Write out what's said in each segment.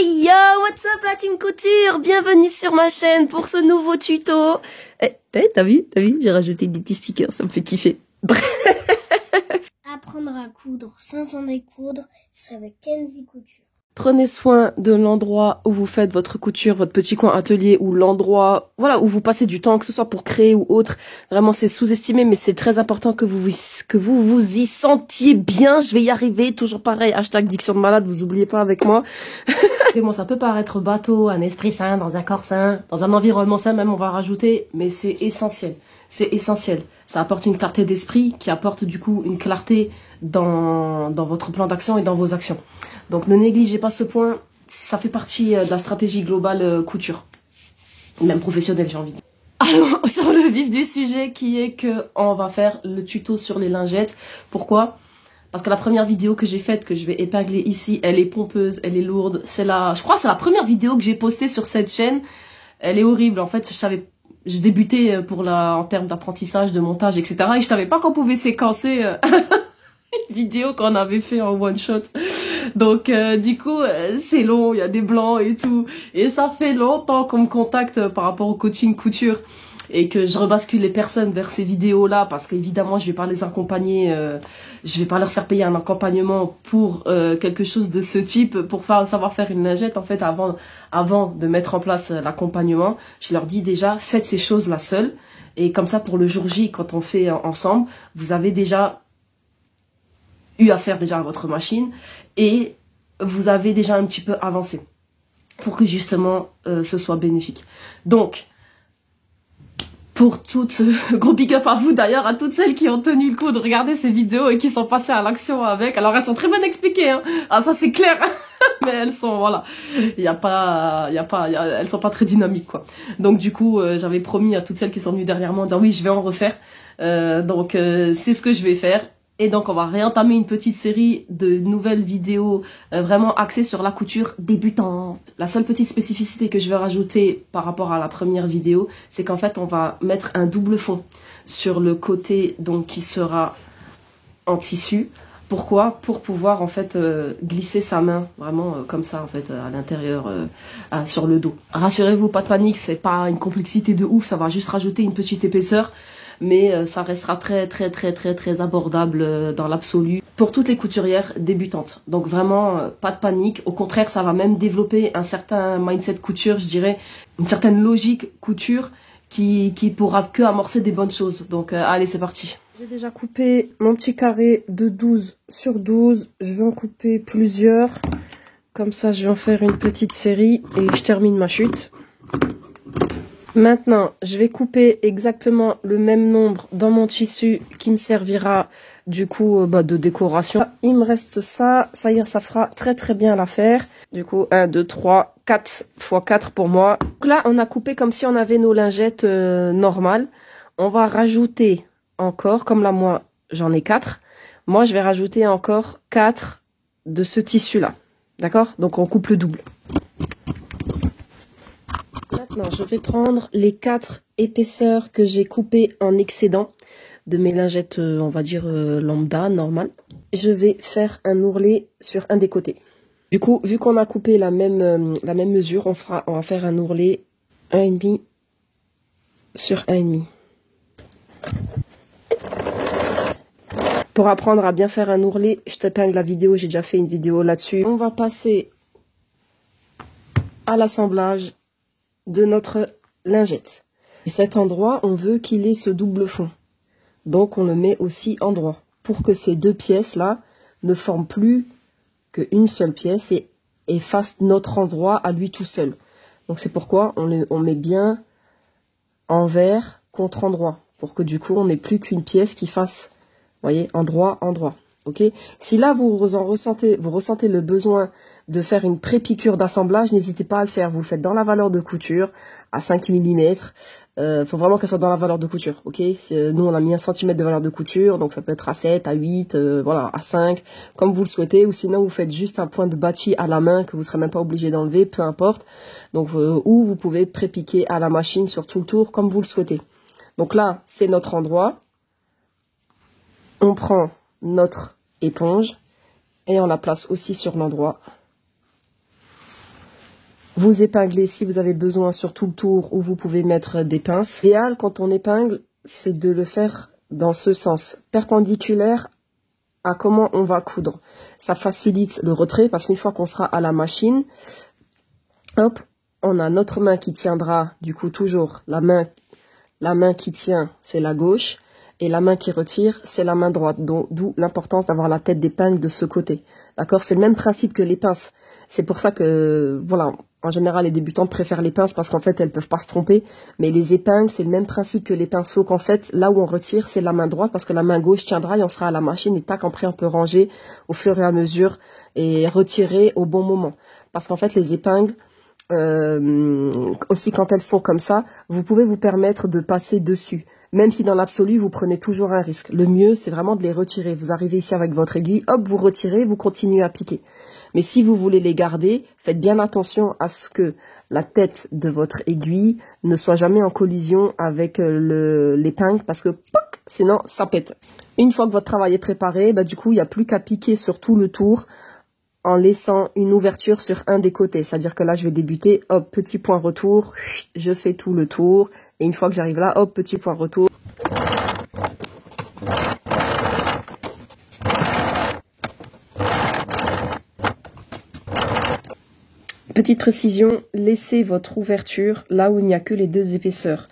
Hey yo, what's up la team couture? Bienvenue sur ma chaîne pour ce nouveau tuto. T'as vu, j'ai rajouté des petits stickers, ça me fait kiffer. Apprendre à coudre sans en découdre, c'est avec Kenzie Couture. Prenez soin de l'endroit où vous faites votre couture, votre petit coin atelier, ou l'endroit, voilà, où vous passez du temps, que ce soit pour créer ou autre. Vraiment, c'est sous-estimé, mais c'est très important que vous vous y sentiez bien. Je vais y arriver, toujours pareil. Hashtag diction de malade, vous oubliez pas avec moi. Bon, ça peut paraître bateau, un esprit sain, dans un corps sain, dans un environnement sain, même on va rajouter, mais c'est essentiel. C'est essentiel. Ça apporte une clarté d'esprit qui apporte du coup une clarté dans votre plan d'action et dans vos actions. Donc ne négligez pas ce point, ça fait partie de la stratégie globale couture. Même professionnelle, j'ai envie de dire. Allons sur le vif du sujet qui est que on va faire le tuto sur les lingettes. Pourquoi ? Parce que la première vidéo que j'ai faite, que je vais épingler ici, elle est pompeuse, elle est lourde. Je crois que c'est la première vidéo que j'ai postée sur cette chaîne. Elle est horrible. En fait, je débutais en termes d'apprentissage, de montage, etc. Et je savais pas qu'on pouvait séquencer une vidéo qu'on avait fait en one shot. Donc, du coup, c'est long, il y a des blancs et tout. Et ça fait longtemps qu'on me contacte par rapport au coaching couture. Et que je rebascule les personnes vers ces vidéos-là, parce qu'évidemment, je vais pas les accompagner, je vais pas leur faire payer un accompagnement pour quelque chose de ce type, pour savoir faire une lingette. En fait, avant de mettre en place l'accompagnement, je leur dis déjà, faites ces choses-là seules. Et comme ça, pour le jour J, quand on fait ensemble, vous avez déjà eu affaire déjà à votre machine et vous avez déjà un petit peu avancé pour que justement ce soit bénéfique. Donc, pour toutes, gros big up à vous d'ailleurs, à toutes celles qui ont tenu le coup de regarder ces vidéos et qui sont passées à l'action avec. Alors elles sont très bien expliquées, hein. Ah ça c'est clair, mais elles sont, voilà, elles sont pas très dynamiques quoi. Donc du coup, j'avais promis à toutes celles qui sont venues derrière moi en disant oui, je vais en refaire. Donc c'est ce que je vais faire. Et donc, on va réentamer une petite série de nouvelles vidéos vraiment axées sur la couture débutante. La seule petite spécificité que je vais rajouter par rapport à la première vidéo, c'est qu'en fait, on va mettre un double fond sur le côté donc qui sera en tissu. Pourquoi ? Pour pouvoir en fait glisser sa main vraiment comme ça en fait à l'intérieur sur le dos. Rassurez-vous, pas de panique, c'est pas une complexité de ouf, ça va juste rajouter une petite épaisseur. Mais ça restera très abordable dans l'absolu pour toutes les couturières débutantes. Donc vraiment, pas de panique. Au contraire, ça va même développer un certain mindset couture, je dirais, une certaine logique couture qui pourra que amorcer des bonnes choses. Donc allez, c'est parti. J'ai déjà coupé mon petit carré de 12 sur 12. Je vais en couper plusieurs. Comme ça, je vais en faire une petite série et je termine ma chute. Maintenant, je vais couper exactement le même nombre dans mon tissu qui me servira du coup de décoration. Il me reste ça, ça y est, ça fera très bien l'affaire. Du coup, 1, 2, 3, 4 x 4 pour moi. Donc là, on a coupé comme si on avait nos lingettes normales. On va rajouter encore, comme là moi j'en ai 4. Moi, je vais rajouter encore 4 de ce tissu-là. D'accord? Donc on coupe le double. Maintenant, je vais prendre les 4 épaisseurs que j'ai coupées en excédent de mes lingettes, on va dire lambda, normales. Je vais faire un ourlet sur un des côtés. Du coup, vu qu'on a coupé la même mesure, on va faire un ourlet 1,5 sur 1,5. Pour apprendre à bien faire un ourlet, je t'épingle la vidéo, j'ai déjà fait une vidéo là-dessus. On va passer à l'assemblage de notre lingette. Et cet endroit, on veut qu'il ait ce double fond. Donc on le met aussi en droit. Pour que ces deux pièces-là ne forment plus qu'une seule pièce et fassent notre endroit à lui tout seul. Donc c'est pourquoi on met bien envers contre endroit. Pour que du coup on n'ait plus qu'une pièce qui fasse, vous voyez, endroit, endroit. Ok. Si là vous ressentez le besoin de faire une pré-piqûre d'assemblage, n'hésitez pas à le faire. Vous le faites dans la valeur de couture à 5 mm. Faut vraiment qu'elle soit dans la valeur de couture. Ok. Nous on a mis 1 cm de valeur de couture, donc ça peut être à 7, à 8, voilà, à 5, comme vous le souhaitez. Ou sinon vous faites juste un point de bâti à la main que vous serez même pas obligé d'enlever, peu importe. Donc ou vous pouvez pré-piquer à la machine sur tout le tour comme vous le souhaitez. Donc là c'est notre endroit. On prend notre éponge et on la place aussi sur l'endroit. Vous épinglez si vous avez besoin sur tout le tour où vous pouvez mettre des pinces. L'idéal quand on épingle, c'est de le faire dans ce sens, perpendiculaire à comment on va coudre. Ça facilite le retrait parce qu'une fois qu'on sera à la machine, hop, on a notre main qui tiendra, du coup toujours la main qui tient, c'est la gauche, et la main qui retire, c'est la main droite. D'où l'importance d'avoir la tête d'épingle de ce côté. D'accord? C'est le même principe que les pinces. C'est pour ça que, voilà, en général, les débutantes préfèrent les pinces parce qu'en fait, elles peuvent pas se tromper. Mais les épingles, c'est le même principe que les pinceaux qu'en fait, là où on retire, c'est la main droite parce que la main gauche tiendra et on sera à la machine et tac, après, on peut ranger au fur et à mesure et retirer au bon moment. Parce qu'en fait, les épingles, aussi quand elles sont comme ça, vous pouvez vous permettre de passer dessus. Même si dans l'absolu, vous prenez toujours un risque. Le mieux, c'est vraiment de les retirer. Vous arrivez ici avec votre aiguille, hop, vous retirez, vous continuez à piquer. Mais si vous voulez les garder, faites bien attention à ce que la tête de votre aiguille ne soit jamais en collision avec l'épingle parce que poc, sinon ça pète. Une fois que votre travail est préparé, bah, du coup, il n'y a plus qu'à piquer sur tout le tour en laissant une ouverture sur un des côtés. C'est-à-dire que là, je vais débuter, hop, petit point retour, je fais tout le tour. Et une fois que j'arrive là, hop, petit point retour. Petite précision, laissez votre ouverture là où il n'y a que les deux épaisseurs.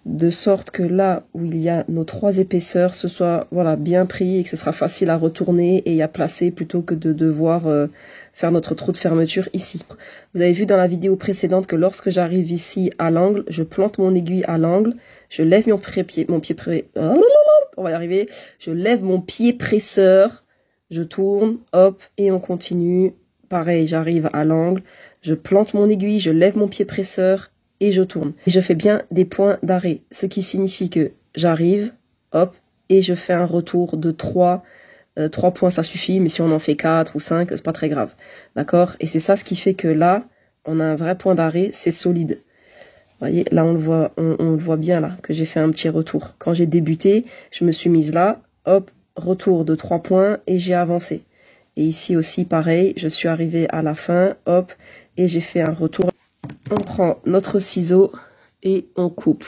De sorte que là où il y a nos trois épaisseurs, ce soit voilà bien pris et que ce sera facile à retourner et à placer plutôt que de devoir faire notre trou de fermeture ici. Vous avez vu dans la vidéo précédente que lorsque j'arrive ici à l'angle, je plante mon aiguille à l'angle, je lève on va y arriver, je lève mon pied presseur, je tourne, hop, et on continue. Pareil, j'arrive à l'angle, je plante mon aiguille, je lève mon pied presseur, et je tourne. Et je fais bien des points d'arrêt, ce qui signifie que j'arrive, hop, et je fais un retour de 3 points, ça suffit, mais si on en fait 4 ou 5, c'est pas très grave. D'accord? Et c'est ça ce qui fait que là, on a un vrai point d'arrêt, c'est solide. Vous voyez, là on le voit bien là, que j'ai fait un petit retour. Quand j'ai débuté, je me suis mise là, hop, retour de 3 points, et j'ai avancé. Et ici aussi, pareil, je suis arrivée à la fin, hop, et j'ai fait un retour. On prend notre ciseau et on coupe.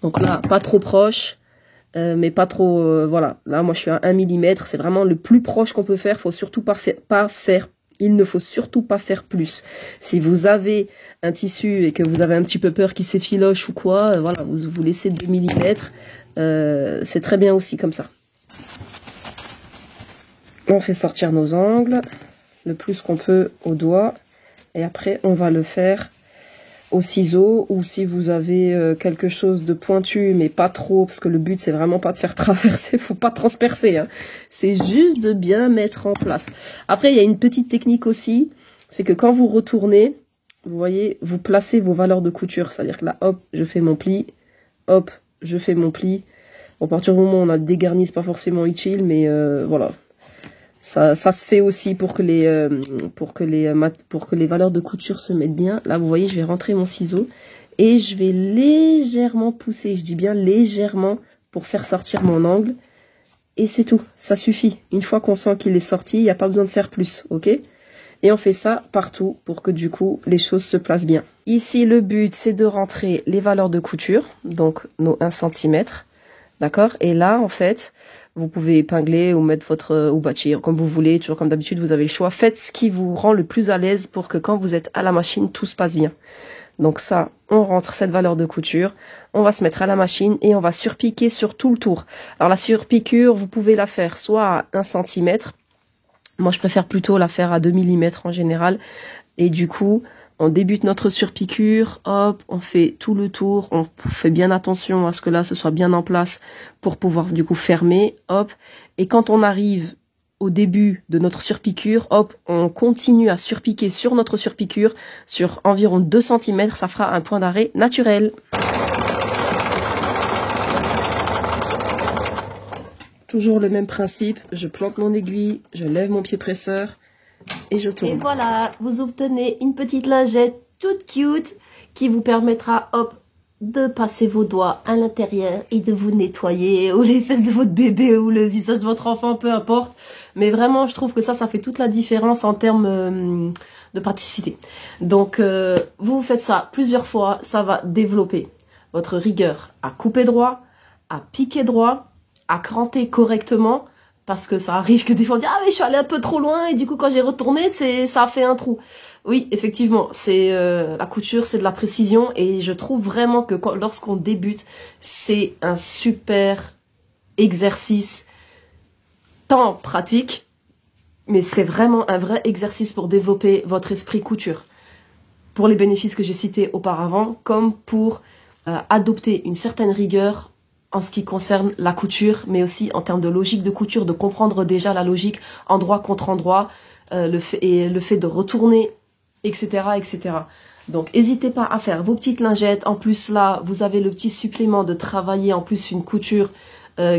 Donc là, pas trop proche, mais pas trop... voilà, là, moi, je suis à 1 mm. C'est vraiment le plus proche qu'on peut faire. Faut surtout pas faire. Il ne faut surtout pas faire plus. Si vous avez un tissu et que vous avez un petit peu peur qu'il s'effiloche ou quoi, voilà, vous laissez 2 mm. C'est très bien aussi comme ça. On fait sortir nos angles le plus qu'on peut au doigt. Et après, on va le faire au ciseau ou si vous avez quelque chose de pointu, mais pas trop, parce que le but, c'est vraiment pas de faire traverser, faut pas transpercer. Hein. C'est juste de bien mettre en place. Après, il y a une petite technique aussi, c'est que quand vous retournez, vous voyez, vous placez vos valeurs de couture. C'est-à-dire que là, hop, je fais mon pli, hop, je fais mon pli. Bon, à partir du moment où on a le dégarni, c'est pas forcément utile, mais voilà. Ça se fait aussi pour que les valeurs de couture se mettent bien. Là, vous voyez, je vais rentrer mon ciseau et je vais légèrement pousser. Je dis bien légèrement pour faire sortir mon angle. Et c'est tout. Ça suffit. Une fois qu'on sent qu'il est sorti, il n'y a pas besoin de faire plus. Ok? Et on fait ça partout pour que du coup, les choses se placent bien. Ici, le but, c'est de rentrer les valeurs de couture. Donc, nos 1 cm. D'accord? Et là, en fait, vous pouvez épingler ou mettre ou bâtir comme vous voulez. Toujours comme d'habitude, vous avez le choix. Faites ce qui vous rend le plus à l'aise pour que quand vous êtes à la machine, tout se passe bien. Donc ça, on rentre cette valeur de couture. On va se mettre à la machine et on va surpiquer sur tout le tour. Alors la surpiqûre, vous pouvez la faire soit à 1 cm. Moi, je préfère plutôt la faire à 2 mm en général. Et du coup... on débute notre surpiqûre, hop, on fait tout le tour, on fait bien attention à ce que là, ce soit bien en place pour pouvoir du coup fermer, hop. Et quand on arrive au début de notre surpiqûre, hop, on continue à surpiquer sur notre surpiqûre sur environ 2 cm, ça fera un point d'arrêt naturel. Toujours le même principe, je plante mon aiguille, je lève mon pied presseur, et je tourne. Et voilà, vous obtenez une petite lingette toute cute qui vous permettra, hop, de passer vos doigts à l'intérieur et de vous nettoyer, ou les fesses de votre bébé, ou le visage de votre enfant, peu importe. Mais vraiment, je trouve que ça fait toute la différence en termes de praticité. Donc, vous faites ça plusieurs fois, ça va développer votre rigueur à couper droit, à piquer droit, à cranter correctement, parce que ça arrive que des fois on dit ah mais je suis allé un peu trop loin et du coup quand j'ai retourné ça a fait un trou. Oui, effectivement, c'est la couture, c'est de la précision et je trouve vraiment que lorsqu'on débute, c'est un super exercice tant pratique, mais c'est vraiment un vrai exercice pour développer votre esprit couture. Pour les bénéfices que j'ai cités auparavant, comme pour adopter une certaine rigueur en ce qui concerne la couture, mais aussi en termes de logique de couture, de comprendre déjà la logique endroit contre endroit, le fait de retourner, etc., etc. Donc, n'hésitez pas à faire vos petites lingettes. En plus, là, vous avez le petit supplément de travailler en plus une couture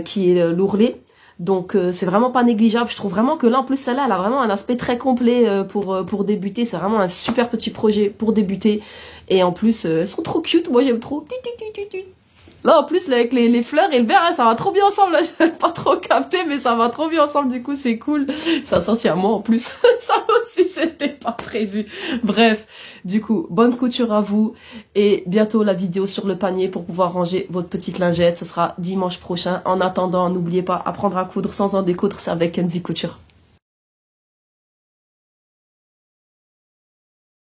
qui est l'ourlet. Donc, c'est vraiment pas négligeable. Je trouve vraiment que là, en plus, celle-là, elle a vraiment un aspect très complet pour débuter. C'est vraiment un super petit projet pour débuter. Et en plus, elles sont trop cute. Moi, j'aime trop. Là, en plus, là, avec les fleurs et le vert, hein, ça va trop bien ensemble. Là, je n'ai pas trop capté, mais ça va trop bien ensemble. Du coup, c'est cool. Ça a sorti à moi, en plus. Ça aussi, c'était pas prévu. Bref, du coup, bonne couture à vous. Et bientôt, la vidéo sur le panier pour pouvoir ranger votre petite lingette. Ce sera dimanche prochain. En attendant, n'oubliez pas, apprendre à coudre sans en découdre, c'est avec Kenzie Couture.